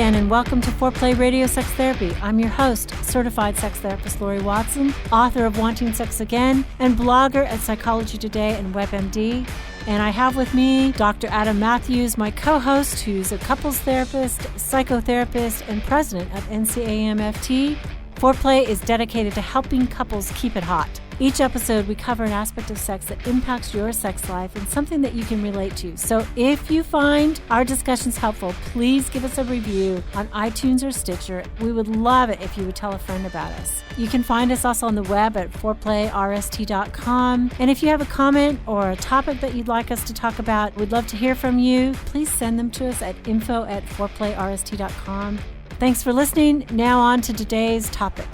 again, and welcome to Foreplay Radio Sex Therapy. I'm your host, certified sex therapist Laurie Watson, author of Wanting Sex Again, and blogger at Psychology Today and WebMD. And I have with me Dr. Adam Mathews, my co-host, who's a couples therapist, psychotherapist, and president of NCAMFT. Foreplay is dedicated to helping couples keep it hot. Each episode, we cover an aspect of sex that impacts your sex life and something that you can relate to. So if you find our discussions helpful, please give us a review on iTunes or Stitcher. We would love it if you would tell a friend about us. You can find us also on the web at foreplayrst.com. And if you have a comment or a topic that you'd like us to talk about, we'd love to hear from you. Please send them to us at info@foreplayrst.com. Thanks for listening. Now on to today's topic.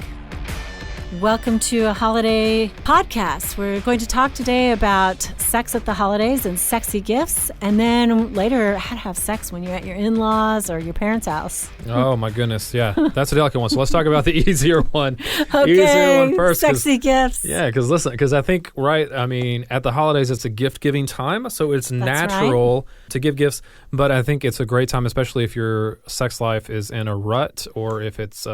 Welcome to a holiday podcast. We're going to talk today about sex at the holidays and sexy gifts, and then later how to have sex when you're at your in-laws or your parents' house. Oh my goodness, yeah. That's a delicate one. So let's talk about the easier one. Okay, easier one first. Sexy gifts. Yeah, because I think, at the holidays, it's a gift-giving time, so it's natural to give gifts, but I think it's a great time, especially if your sex life is in a rut or if it's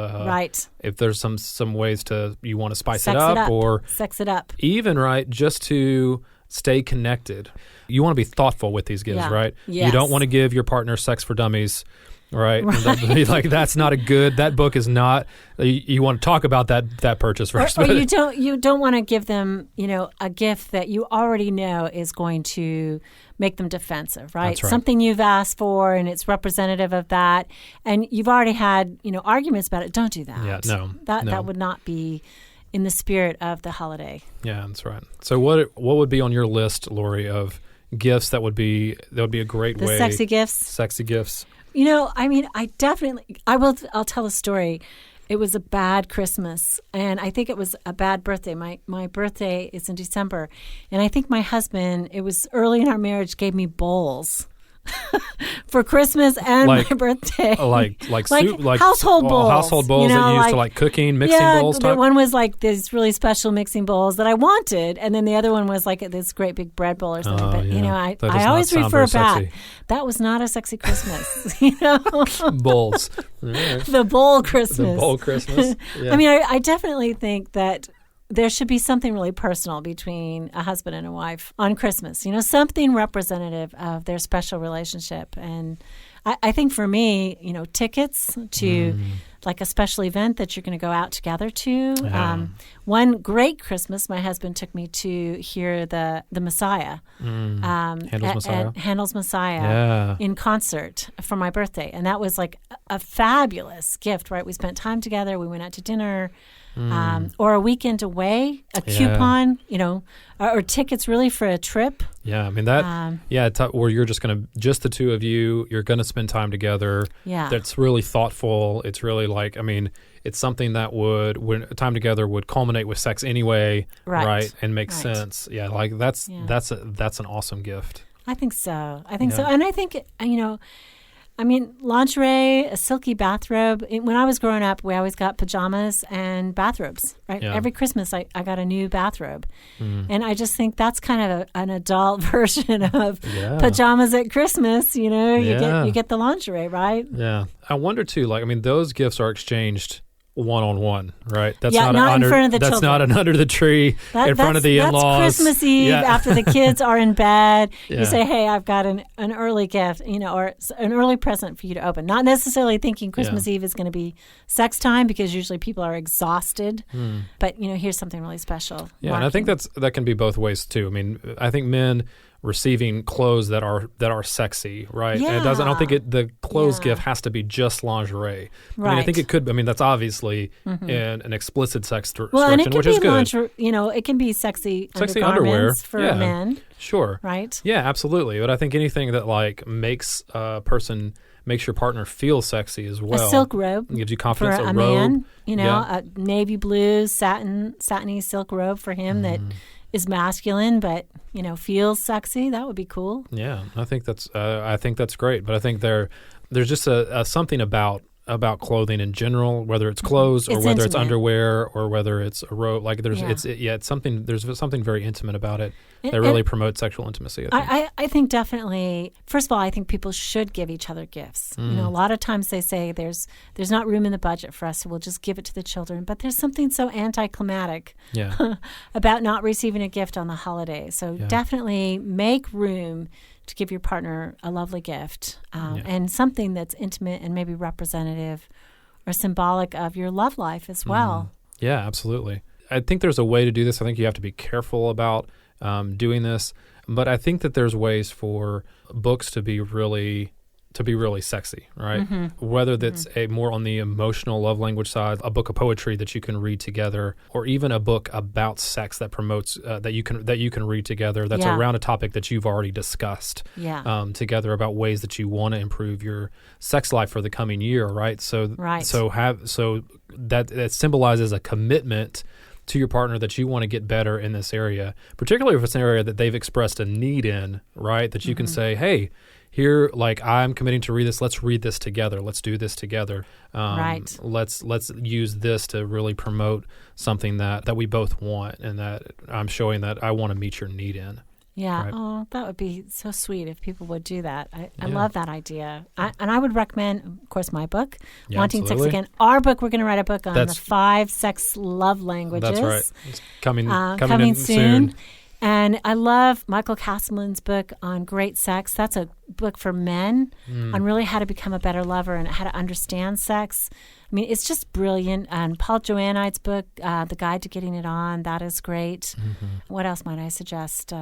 if there's some ways you want to spice it up or sex it up. Even just to stay connected. You want to be thoughtful with these gifts, right? Yes. You don't want to give your partner sex for dummies. Right. That's not a good, that book is not, you want to talk about that purchase first. Or you don't want to give them, a gift that you already know is going to make them defensive, right? That's right. Something you've asked for and it's representative of that. And you've already had, arguments about it. Don't do that. Yeah, no. That would not be in the spirit of the holiday. Yeah, that's right. So what would be on your list, Laurie, of gifts that would be a great way? Sexy gifts. Sexy gifts. I'll tell a story. It was a bad Christmas, and I think it was a bad birthday. My birthday is in December, and I think my husband, it was early in our marriage, gave me bowls for Christmas and my birthday. Like household bowls. Household bowls that you use to cooking, mixing bowls type? One was these really special mixing bowls that I wanted, and then the other one was this great big bread bowl or something. I always refer back. That was not a sexy Christmas. Bowls. Right. The bowl Christmas. The bowl Christmas. Yeah. I definitely think that there should be something really personal between a husband and a wife on Christmas, something representative of their special relationship. And I think for me, tickets to a special event that you're going to go out together to. Yeah. One great Christmas, my husband took me to hear the Messiah. Handel's Messiah in concert for my birthday. And that was a fabulous gift, right? We spent time together. We went out to dinner. Or a weekend away, a coupon, or tickets really for a trip. Yeah, where you're just the two of you, you're going to spend time together. Yeah. That's really thoughtful. It's really it's something that when time together would culminate with sex anyway, right? And make sense. Yeah, that's an awesome gift. I think so. And I think, lingerie, a silky bathrobe. When I was growing up, we always got pajamas and bathrobes, right? Yeah. Every Christmas, I got a new bathrobe. And I just think that's kind of an adult version of pajamas at Christmas. You get the lingerie, right? Yeah. I wonder, too, those gifts are exchanged one-on-one, right? That's not in front of the children. That's not an under the tree in front of the in-laws. That's Christmas Eve after the kids are in bed. You say, hey, I've got an early gift, or an early present for you to open. Not necessarily thinking Christmas Eve is going to be sex time because usually people are exhausted. But, here's something really special. Yeah, and I think that can be both ways, too. I think men receiving clothes that are sexy, right? Yeah. And I don't think the clothes gift has to be just lingerie. Right. I think it could. That's obviously in an explicit sex direction, and it which be is good. It can be sexy underwear for men. Sure. Right. Yeah, absolutely. But I think anything that makes your partner feel sexy as well. A silk robe gives you confidence. For a man, a navy blue satiny silk robe for him that is masculine, but feels sexy. That would be cool. Yeah, I think that's great. But I think there's just something about about clothing in general, whether it's clothes or whether it's underwear or whether it's a robe. Like it's something. There's something very intimate about it that really promotes sexual intimacy. I think definitely. First of all, I think people should give each other gifts. You know, a lot of times they say there's not room in the budget for us, so we'll just give it to the children. But there's something so anticlimactic about not receiving a gift on the holidays. So definitely make room to give your partner a lovely gift and something that's intimate and maybe representative or symbolic of your love life as well. Yeah, absolutely. I think there's a way to do this. I think you have to be careful about doing this, but I think that there's ways for books to be really sexy, right? Whether that's a more on the emotional love language side, a book of poetry that you can read together, or even a book about sex that promotes that you can read together. That's around a topic that you've already discussed together about ways that you want to improve your sex life for the coming year, right? So that symbolizes a commitment to your partner that you want to get better in this area, particularly if it's an area that they've expressed a need in, right? That you can say, hey, here, like, I'm committing to read this. Let's read this together. Let's do this together. Let's use this to really promote something that we both want, and that I'm showing that I want to meet your need in. Yeah. Right? Oh, that would be so sweet if people would do that. I love that idea. And I would recommend, of course, my book, Wanting Sex Again. Our book, we're going to write a book on the 5 sex love languages. That's right. It's coming in soon. And I love Michael Castleman's book on great sex. That's a book for men on really how to become a better lover and how to understand sex. I mean, it's just brilliant. And Paul Joannite's book, The Guide to Getting It On, that is great. What else might I suggest?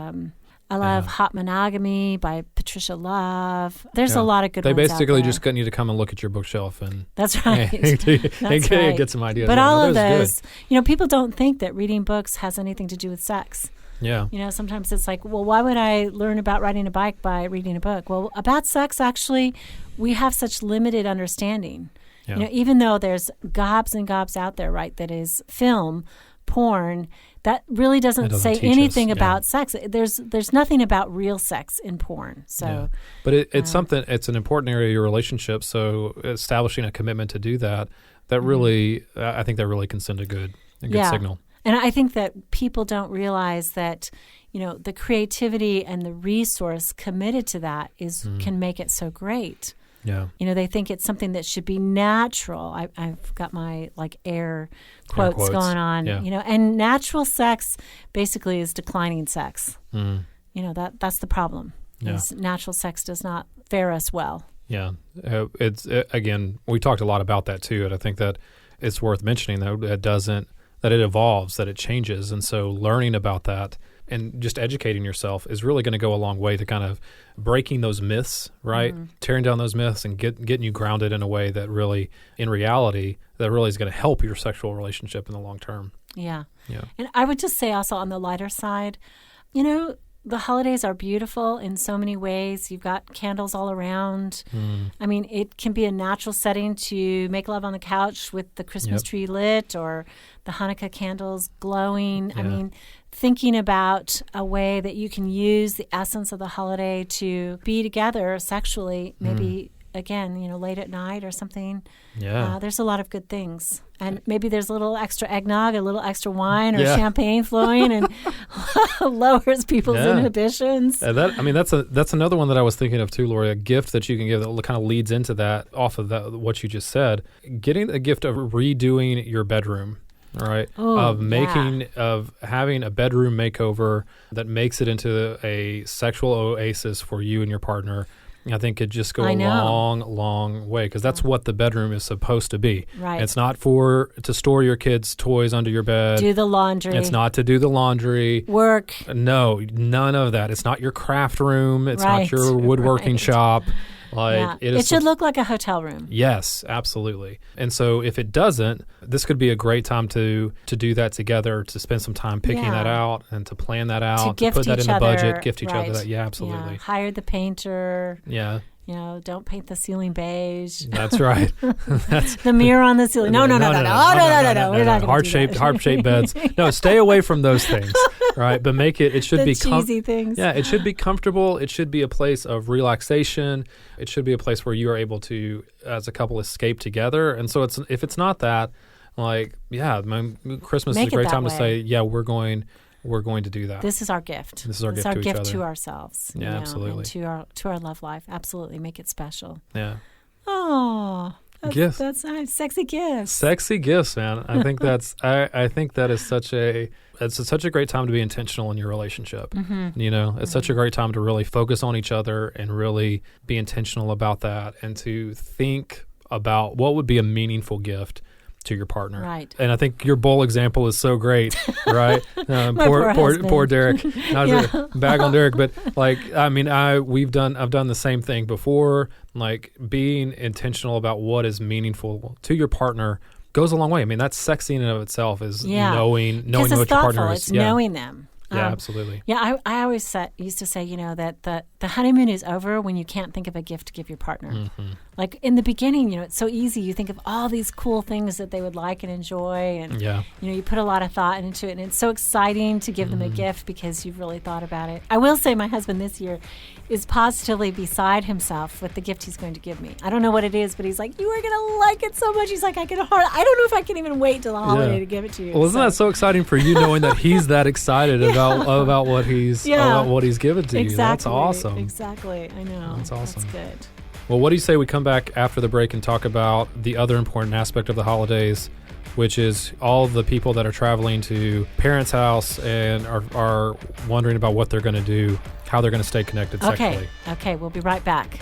I love Hot Monogamy by Patricia Love. There's a lot of good ones out there. They basically just need to come and look at your bookshelf and that's right. Get some ideas. But all of those, people don't think that reading books has anything to do with sex. Yeah. Sometimes it's like, well, why would I learn about riding a bike by reading a book? Well, about sex, actually, we have such limited understanding. Yeah. Even though there's gobs and gobs out there, right, that is film, porn, that really doesn't say anything about sex. There's nothing about real sex in porn. So, but it's something. It's an important area of your relationship. So establishing a commitment to do that really, I think that really can send a good signal. And I think that people don't realize that, the creativity and the resource committed to that can make it so great. Yeah. They think it's something that should be natural. I've got my air quotes going on. Yeah. And natural sex basically is declining sex. That's the problem. Yeah. Natural sex does not fare us well. Yeah. Again, we talked a lot about that too, and I think that it's worth mentioning that it evolves, that it changes. And so learning about that and just educating yourself is really going to go a long way to kind of breaking those myths, right? Tearing down those myths and getting you grounded in a way that really, in reality, that really is going to help your sexual relationship in the long term. Yeah. And I would just say also on the lighter side, the holidays are beautiful in so many ways. You've got candles all around. I mean, it can be a natural setting to make love on the couch with the Christmas tree lit or the Hanukkah candles glowing. I mean, thinking about a way that you can use the essence of the holiday to be together sexually, maybe, again, late at night or something. Yeah. There's a lot of good things. And maybe there's a little extra eggnog, a little extra wine or champagne flowing and lowers people's inhibitions. That's another one that I was thinking of too, Laurie, a gift that you can give that kind of leads into that, off of that, what you just said. Getting a gift of redoing your bedroom. All right. Of having a bedroom makeover that makes it into a sexual oasis for you and your partner. I think could just go a long, long way, because that's what the bedroom is supposed to be. Right. It's not to store your kids' toys under your bed. Do the laundry. It's not to do the laundry. Work. No, none of that. It's not your craft room. It's not your woodworking shop. It should look like a hotel room. Yes, absolutely. And so if it doesn't, this could be a great time to do that together, to spend some time picking that out and to plan that out, to put that in the budget, gift each other that. Yeah, absolutely. Hire the painter. Yeah. Don't paint the ceiling beige. That's right. That's the mirror on the ceiling. No. We're not going to heart-shaped beds. No, stay away from those things. right? But it should be cheesy things. Yeah, it should be comfortable. It should be a place of relaxation. It should be a place where you are able to, as a couple, escape together. And so if it's not that, like, yeah, Christmas is a great time to say, yeah, we're going to do that. This is our gift. This is our gift to each other. To ourselves. Yeah, absolutely. And to our love life. Absolutely. Make it special. Yeah. Oh, gifts. That's nice. Sexy gifts. Sexy gifts, man. I think I think that is such a great time to be intentional in your relationship. Mm-hmm. It's such a great time to really focus on each other and really be intentional about that, and to think about what would be a meaningful gift to your partner. Right. And I think your bowl example is so great, right? Poor Derek. Not to bag on Derek, but I've done the same thing before. Like, being intentional about what is meaningful to your partner goes a long way. I mean, that's sexy in and of itself, is knowing what your partner is. It's knowing them. Yeah, absolutely. Yeah, I always used to say, that the honeymoon is over when you can't think of a gift to give your partner. Mm-hmm. Like, in the beginning, it's so easy. You think of all these cool things that they would like and enjoy, and you put a lot of thought into it, and it's so exciting to give them a gift because you've really thought about it. I will say my husband this year is positively beside himself with the gift he's going to give me. I don't know what it is, but he's like, you are going to like it so much. He's like, I don't know if I can even wait till the holiday to give it to you. Well, isn't that so exciting for you, knowing that he's that excited about what he's given to you? That's awesome. Exactly. I know. That's awesome. That's good. Well, what do you say we come back after the break and talk about the other important aspect of the holidays, which is all the people that are traveling to parents' house and are wondering about what they're going to do, how they're going to stay connected sexually. Okay, we'll be right back.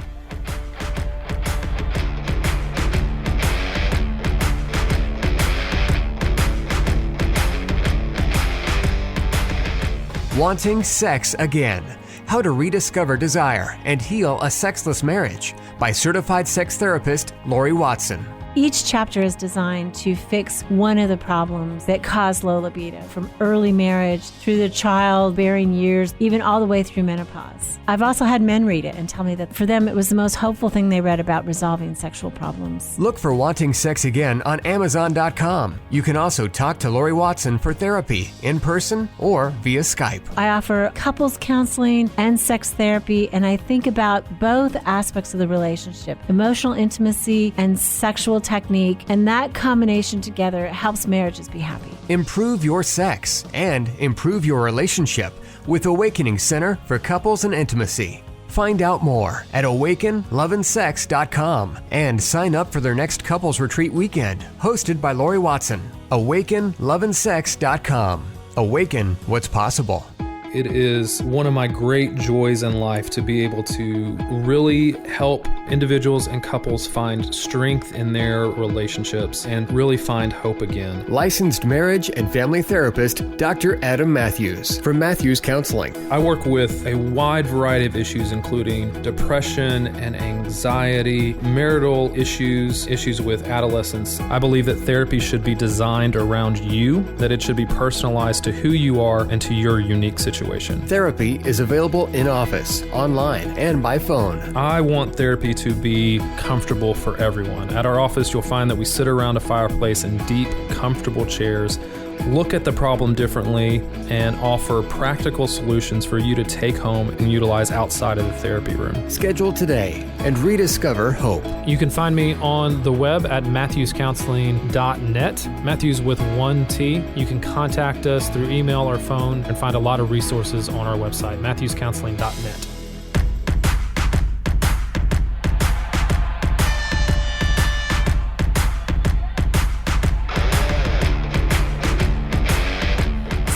Wanting Sex Again: How to Rediscover Desire and Heal a Sexless Marriage by certified sex therapist Laurie Watson. Each chapter is designed to fix one of the problems that cause low libido, from early marriage through the childbearing years, even all the way through menopause. I've also had men read it and tell me that for them it was the most hopeful thing they read about resolving sexual problems. Look for Wanting Sex Again on Amazon.com. You can also talk to Laurie Watson for therapy in person or via Skype. I offer couples counseling and sex therapy, and I think about both aspects of the relationship: emotional intimacy and sexual technique, and that combination together helps marriages be happy. Improve your sex and improve your relationship with Awakening Center for Couples and Intimacy. Find out more at awakenloveandsex.com and sign up for their next couples retreat weekend, hosted by Laurie Watson. awakenloveandsex.com. Awaken what's possible. It is one of my great joys in life to be able to really help individuals and couples find strength in their relationships and really find hope again. Licensed marriage and family therapist Dr. Adam Mathews from Mathews Counseling. I work with a wide variety of issues, including depression and anxiety, marital issues with adolescents. I believe that therapy should be designed around you, that it should be personalized to who you are and to your unique situation. Therapy is available in office, online, and by phone. I want therapy to be comfortable for everyone. At our office, you'll find that we sit around a fireplace in deep, comfortable chairs, look at the problem differently, and offer practical solutions for you to take home and utilize outside of the therapy room. Schedule today and rediscover hope. You can find me on the web at matthewscounseling.net, Matthews with 1 T. You can contact us through email or phone and find a lot of resources on our website, matthewscounseling.net.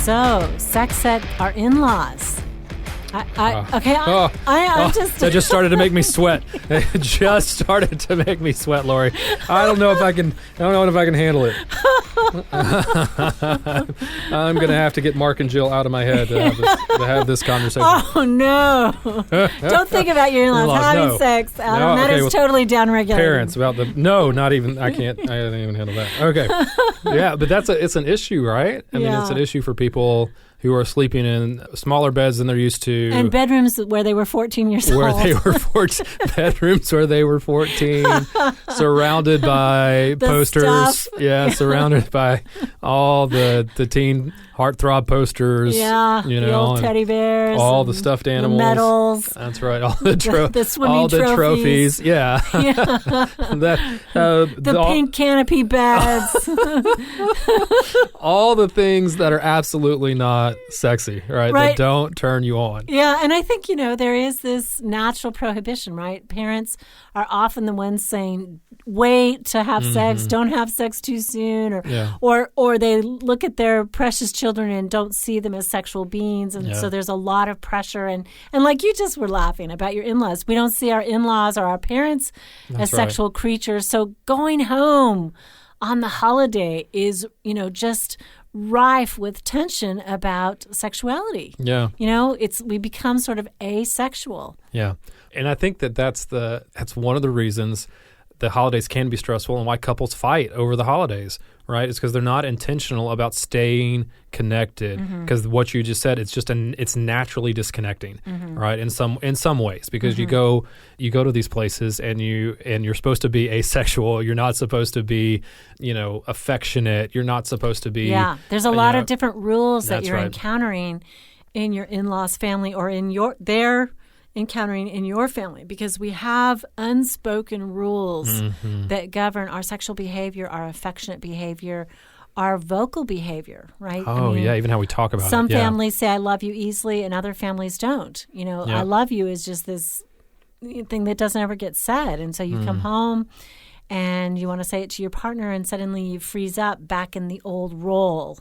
So, sex at our in-laws. That just started to make me sweat. It just started to make me sweat, Laurie. I don't know if I can handle it. I'm going to have to get Mark and Jill out of my head to have this conversation. Oh, no. Don't think about your in-laws having sex, Adam. That is totally downregulated. Parents not even, I didn't even handle that. Okay. Yeah, but it's an issue, right? I mean, it's an issue for people who are sleeping in smaller beds than they're used to. And bedrooms where they were 14 years old. Bedrooms where they were 14, surrounded by posters. Stuff. Yeah, surrounded by all the teen heartthrob posters. Yeah, the old teddy bears. All the stuffed animals. The medals. That's right. All the, the swimming all the trophies. Yeah. The pink canopy beds. All the things that are absolutely not sexy, right? That don't turn you on. Yeah, and I think, there is this natural prohibition, right? Parents are often the ones saying, wait to have sex, don't have sex too soon, or they look at their precious children and don't see them as sexual beings, and so there's a lot of pressure. And like you just were laughing about your in-laws, we don't see our in-laws or our parents as sexual creatures. So going home on the holiday is, just rife with tension about sexuality. Yeah. We become sort of asexual. Yeah. And I think that's one of the reasons the holidays can be stressful and why couples fight over the holidays, right? It's because they're not intentional about staying connected. Because what you just said, it's naturally disconnecting, right? In some ways, because you go to these places and you're supposed to be asexual. You're not supposed to be, affectionate. You're not supposed to be. Yeah, there's a lot of different rules that you're encountering in your in-laws' family or they're encountering in your family, because we have unspoken rules that govern our sexual behavior, our affectionate behavior, our vocal behavior, right? Oh, even how we talk about it. Some families say, I love you easily, and other families don't. I love you is just this thing that doesn't ever get said. And so you come home and you want to say it to your partner, and suddenly you freeze up back in the old role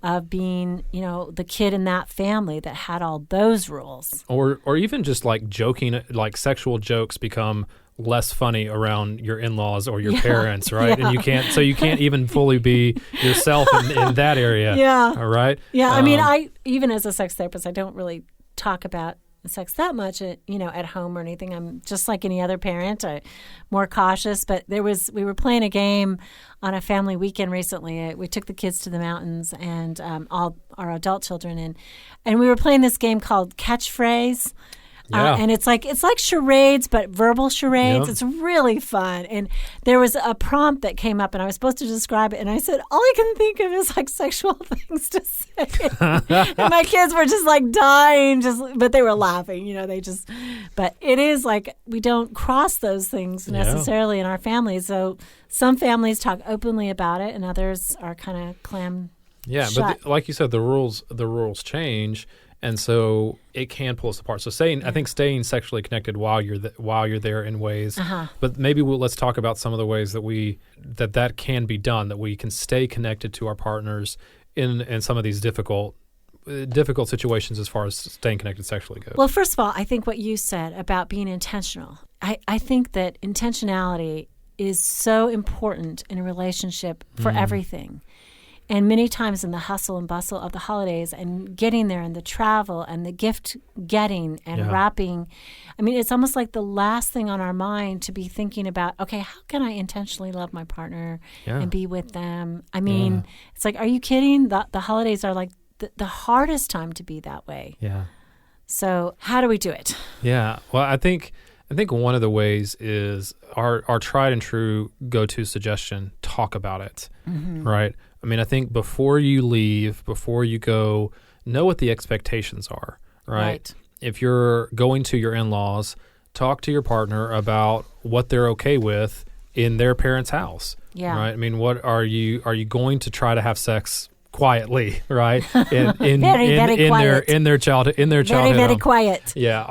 of being, the kid in that family that had all those rules. Or even just like joking, like sexual jokes become less funny around your in-laws or your parents, right? And you can't even fully be yourself in that area. Yeah. All right? Yeah. I even as a sex therapist, I don't really talk about sex that much at home or anything. I'm just like any other parent, more cautious. But we were playing a game on a family weekend recently. We took the kids to the mountains and all our adult children, and we were playing this game called Catchphrase. And it's like charades, but verbal charades. Yep. It's really fun. And there was a prompt that came up, and I was supposed to describe it. And I said, all I can think of is like sexual things to say. And my kids were just like dying, but they were laughing. But it is like we don't cross those things necessarily in our families. So some families talk openly about it, and others are kind of clam shut. But like you said, the rules change. And so it can pull us apart. So I think staying sexually connected while you're there in ways. But maybe let's talk about some of the ways that can be done, that we can stay connected to our partners in some of these difficult situations as far as staying connected sexually goes. Well, first of all, I think what you said about being intentional. I think that intentionality is so important in a relationship for everything. And many times in the hustle and bustle of the holidays and getting there and the travel and the gift getting and wrapping, it's almost like the last thing on our mind to be thinking about, okay, how can I intentionally love my partner and be with them? It's like, are you kidding? The holidays are like the hardest time to be that way. Yeah. So how do we do it? Yeah. Well, I think one of the ways is our tried and true go-to suggestion, talk about it, right? I think before you leave, before you go, know what the expectations are, right? If you're going to your in-laws, talk to your partner about what they're okay with in their parents' house, right? What are you going to try to have sex quietly, right? In their childhood very home. Quiet. Yeah.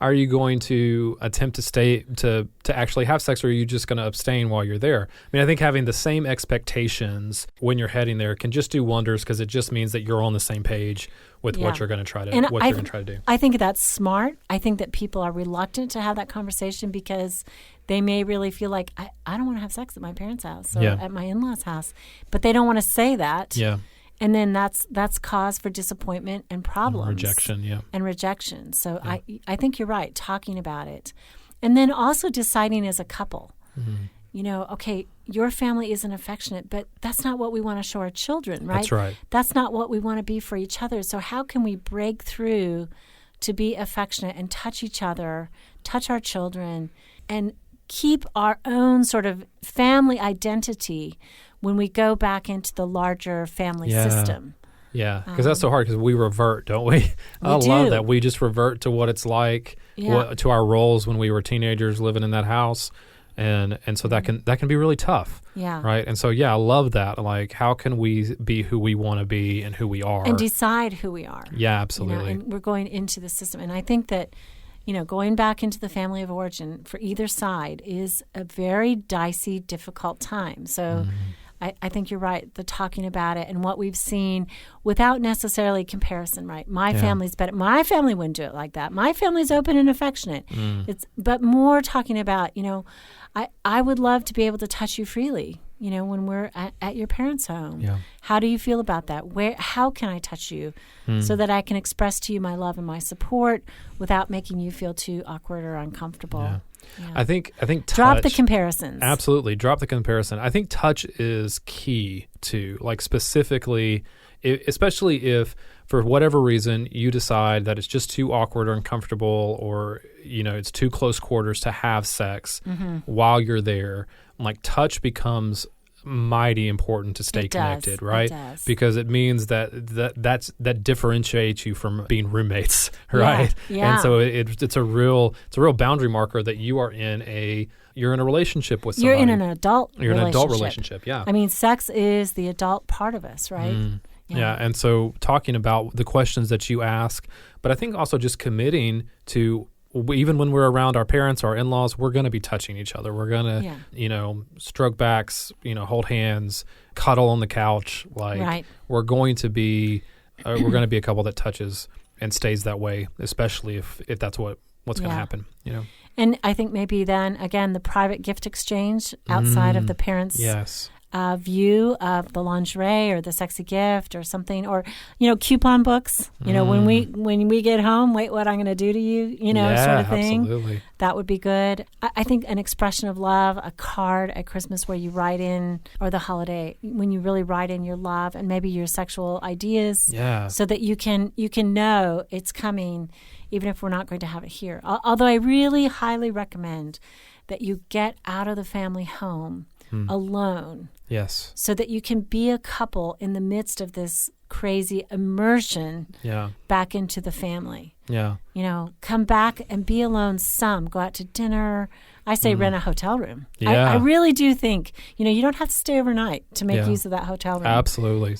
Are you going to attempt to stay to actually have sex, or are you just going to abstain while you're there? I think having the same expectations when you're heading there can just do wonders, because it just means that you're on the same page with what you're going to try to do. I think that's smart. I think that people are reluctant to have that conversation because they may really feel like, I don't want to have sex at my parents' house or at my in-laws' house, but they don't want to say that. Yeah. And then that's cause for disappointment and problems. And rejection. So I think you're right, talking about it. And then also deciding as a couple, okay, your family isn't affectionate, but that's not what we want to show our children, right? That's right. That's not what we want to be for each other. So how can we break through to be affectionate and touch each other, touch our children, and keep our own sort of family identity when we go back into the larger family system? Yeah, because that's so hard because we revert, don't we? I love that. We just revert to what it's like, to our roles when we were teenagers living in that house. And so that can be really tough. Yeah. Right. And so, I love that. Like, how can we be who we want to be and who we are? And decide who we are. Yeah, absolutely. And we're going into the system. And I think that, going back into the family of origin for either side is a very dicey, difficult time. So I think you're right. The talking about it and what we've seen without necessarily comparison, right? My family's better. My family wouldn't do it like that. My family's open and affectionate. But more talking about, I would love to be able to touch you freely, when we're at your parents' home. Yeah. How do you feel about that? How can I touch you so that I can express to you my love and my support without making you feel too awkward or uncomfortable? Yeah. Yeah. I think touch, drop the comparisons. Absolutely, drop the comparison. I think touch is key too. Like specifically, especially if for whatever reason you decide that it's just too awkward or uncomfortable, or it's too close quarters to have sex while you're there. Like touch becomes mighty important to stay connected, right? It does. Because it means that differentiates you from being roommates, right? Yeah. And so it's a real boundary marker that you're in a relationship with somebody. You're in an adult relationship, yeah. I mean, sex is the adult part of us, right? Yeah, and so talking about the questions that you ask, but I think also just committing to, even when we're around our parents, our in-laws, we're going to be touching each other. We're going to, stroke backs, hold hands, cuddle on the couch. Like we're going to be a couple that touches and stays that way, especially if that's what's going to happen. And I think maybe then again the private gift exchange outside of the parents' view of the lingerie or the sexy gift or something, or coupon books. When we get home, wait, what I'm going to do to you, sort of thing. Absolutely. That would be good. I think an expression of love, a card at Christmas where you write in, or the holiday when you really write in your love and maybe your sexual ideas, so that you can know it's coming, even if we're not going to have it here. Although I really highly recommend that you get out of the family home alone. Yes. So that you can be a couple in the midst of this crazy immersion back into the family. Yeah. Come back and be alone some. Go out to dinner. I say rent a hotel room. Yeah. I really do think, you don't have to stay overnight to make use of that hotel room. Absolutely.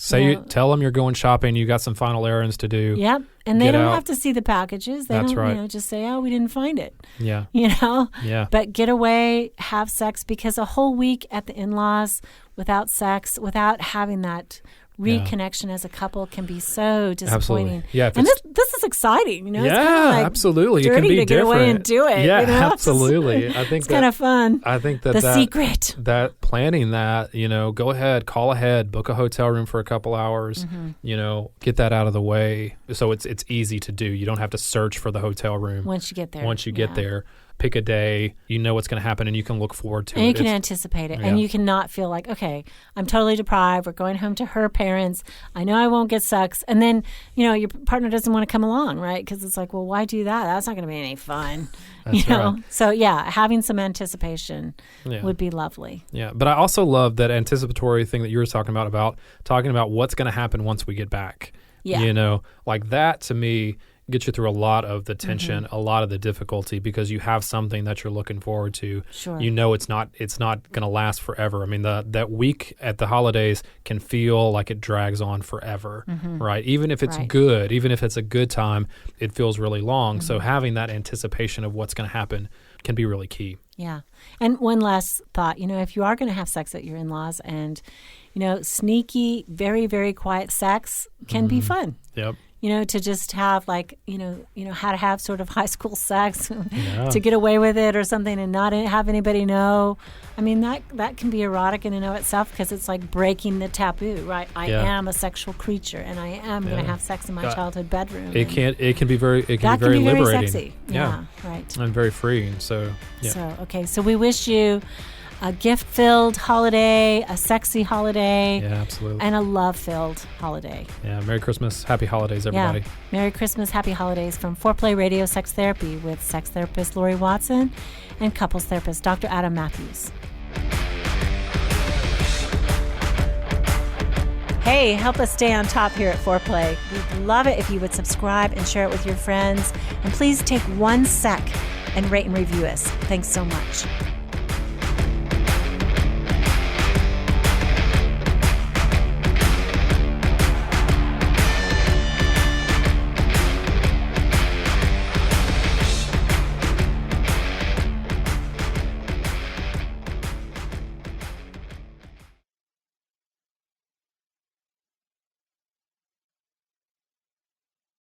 Tell them you're going shopping. You got some final errands to do. Yep. And they don't have to see the packages. They That's don't, right. Just say, oh, we didn't find it. Yeah. Yeah. But get away, have sex, because a whole week at the in-laws without sex, without having that reconnection as a couple can be so disappointing. Absolutely. Yeah, and this is exciting. It's kind of like absolutely. Dirty it can be to different. Get away and do it. Yeah, absolutely. I think it's kind of fun. I think that secret. That planning that, go ahead, call ahead, book a hotel room for a couple hours, get that out of the way. So it's easy to do. You don't have to search for the hotel room. Once you get there. Pick a day, what's going to happen, and you can look forward to it. And you can anticipate it. And you cannot feel like, okay, I'm totally deprived. We're going home to her parents. I know I won't get sex. And then, your partner doesn't want to come along, right? Because it's like, well, why do that? That's not going to be any fun. That's right. So, having some anticipation would be lovely. Yeah, but I also love that anticipatory thing that you were talking about what's going to happen once we get back. Yeah. Like that to me gets you through a lot of the tension, a lot of the difficulty, because you have something that you're looking forward to. Sure. It's not going to last forever. I mean, that week at the holidays can feel like it drags on forever, right? Even if it's good, even if it's a good time, it feels really long. So having that anticipation of what's going to happen can be really key. Yeah. And one last thought, if you are going to have sex at your in-laws, and, sneaky, very, very quiet sex can be fun. Yep. To just have how to have sort of high school sex to get away with it or something and not have anybody know. I mean, that can be erotic in and of itself, because it's like breaking the taboo, right? I am a sexual creature, and I am going to have sex in my childhood bedroom. It can be very liberating. Very sexy. Yeah, right. And very freeing. So, So we wish you a gift-filled holiday, a sexy holiday, absolutely, and a love-filled holiday. Yeah, Merry Christmas, Happy Holidays, everybody. Yeah. Merry Christmas, Happy Holidays from Foreplay Radio Sex Therapy with sex therapist Laurie Watson and couples therapist Dr. Adam Mathews. Hey, help us stay on top here at Foreplay. We'd love it if you would subscribe and share it with your friends. And please take 1 sec and rate and review us. Thanks so much.